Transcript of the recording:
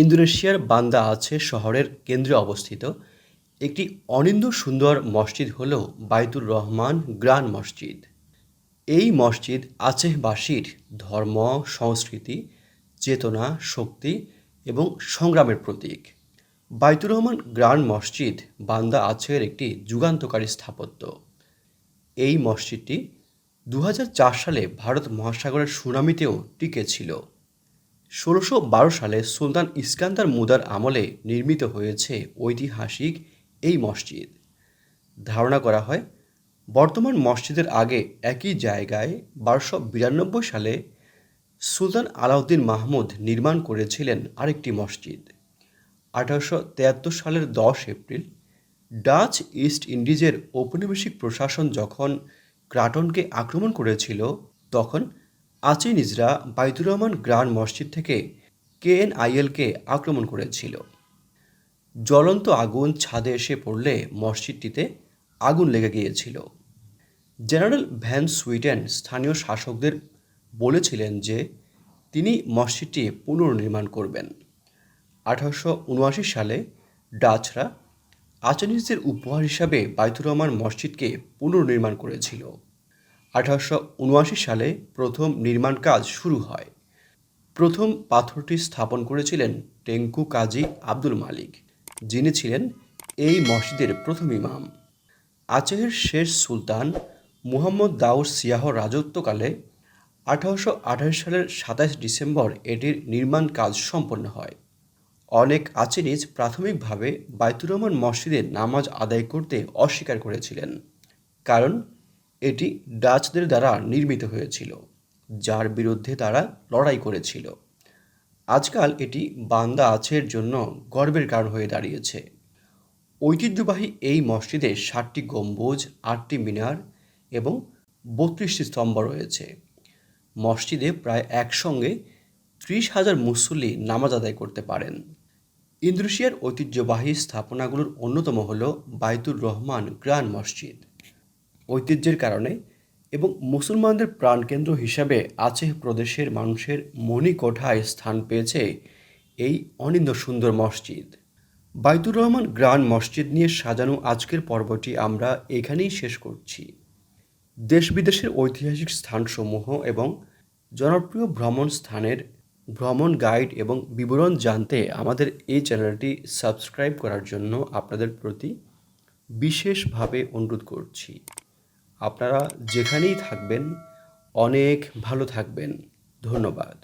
ইন্দোনেশিয়ার বান্দা আচেহ শহরের কেন্দ্রে অবস্থিত একটি অনিন্দ্য সুন্দর মসজিদ হল বাইতুর রহমান গ্র্যান্ড মসজিদ। এই মসজিদ আচেহবাসীর ধর্ম, সংস্কৃতি, চেতনা, শক্তি এবং সংগ্রামের প্রতীক। বাইতুর রহমান গ্র্যান্ড মসজিদ বান্দা আচেহের একটি যুগান্তকারী স্থাপত্য। এই মসজিদটি ২০০৪ সালে ভারত মহাসাগরের সুনামিতেও টিকে ছিল। ১৬১২ সালে সুলতান ইস্কান্দার মুদার আমলে নির্মিত হয়েছে ঐতিহাসিক এই মসজিদ। ধারণা করা হয় বর্তমান মসজিদের আগে একই জায়গায় ১২৯২ সালে সুলতান আলাউদ্দিন মাহমুদ নির্মাণ করেছিলেন আরেকটি মসজিদ। ১৮৭৩ সালের ১০ এপ্রিল ডাচ ইস্ট ইন্ডিজের ঔপনিবেশিক প্রশাসন যখন ক্রাটনকে আক্রমণ করেছিল, তখন আচেনিজরা বাইতুর রহমান গ্র্যান্ড মসজিদ থেকে কেএনআইএলকে আক্রমণ করেছিল। জ্বলন্ত আগুন ছাদে এসে পড়লে মসজিদটিতে আগুন লেগে গিয়েছিল। জেনারেল ভ্যান সুইটেন স্থানীয় শাসকদের বলেছিলেন যে তিনি মসজিদটি পুনর্নির্মাণ করবেন। ১৮৭৯ সালে ডাচরা আচেনিজদের উপহার হিসাবে বাইতুর রহমান মসজিদকে পুনর্নির্মাণ করেছিল। ১৮৭৯ সালে প্রথম নির্মাণ কাজ শুরু হয়। প্রথম পাথরটি স্থাপন করেছিলেন টেঙ্কু কাজী আব্দুল মালিক, যিনি ছিলেন এই মসজিদের প্রথম ইমাম। আচেহের শেষ সুলতান মুহাম্মদ দাউদ সিয়াহর রাজত্বকালে ১৮২৮ সালের ২৭ ডিসেম্বর এটির নির্মাণ কাজ সম্পন্ন হয়। অনেক আচেনিজ প্রাথমিকভাবে বাইতুর রহমান মসজিদে নামাজ আদায় করতে অস্বীকার করেছিলেন, কারণ এটি ডাচদের দ্বারা নির্মিত হয়েছিল, যার বিরুদ্ধে তারা লড়াই করেছিল। আজকাল এটি বান্দা আচেহের জন্য গর্বের কারণ হয়ে দাঁড়িয়েছে। ঐতিহ্যবাহী এই মসজিদে ৭টি গম্বুজ, ৮টি মিনার এবং ৩২টি স্তম্ভ রয়েছে। মসজিদে প্রায় একসঙ্গে ৩০,০০০ মুসল্লি নামাজ আদায় করতে পারেন। ইন্দোনেশিয়ার ঐতিহ্যবাহী স্থাপনাগুলোর অন্যতম হল বাইতুর রহমান গ্র্যান্ড মসজিদ। ঐতিহ্যের কারণে এবং মুসলমানদের প্রাণকেন্দ্র হিসাবে আচেহ প্রদেশের মানুষের মণিকোঠায় স্থান পেয়েছে এই অনিন্দ্য সুন্দর মসজিদ। বাইতুর রহমান গ্র্যান্ড মসজিদ নিয়ে সাজানো আজকের পর্বটি আমরা এখানেই শেষ করছি। দেশ বিদেশের ঐতিহাসিক স্থানসমূহ এবং জনপ্রিয় ভ্রমণ স্থানের ভ্রমণ গাইড এবং বিবরণ জানতে আমাদের এই চ্যানেলটি সাবস্ক্রাইব করার জন্য আপনাদের প্রতি বিশেষভাবে অনুরোধ করছি। আপনারা যেখানেই থাকবেন অনেক ভালো থাকবেন। ধন্যবাদ।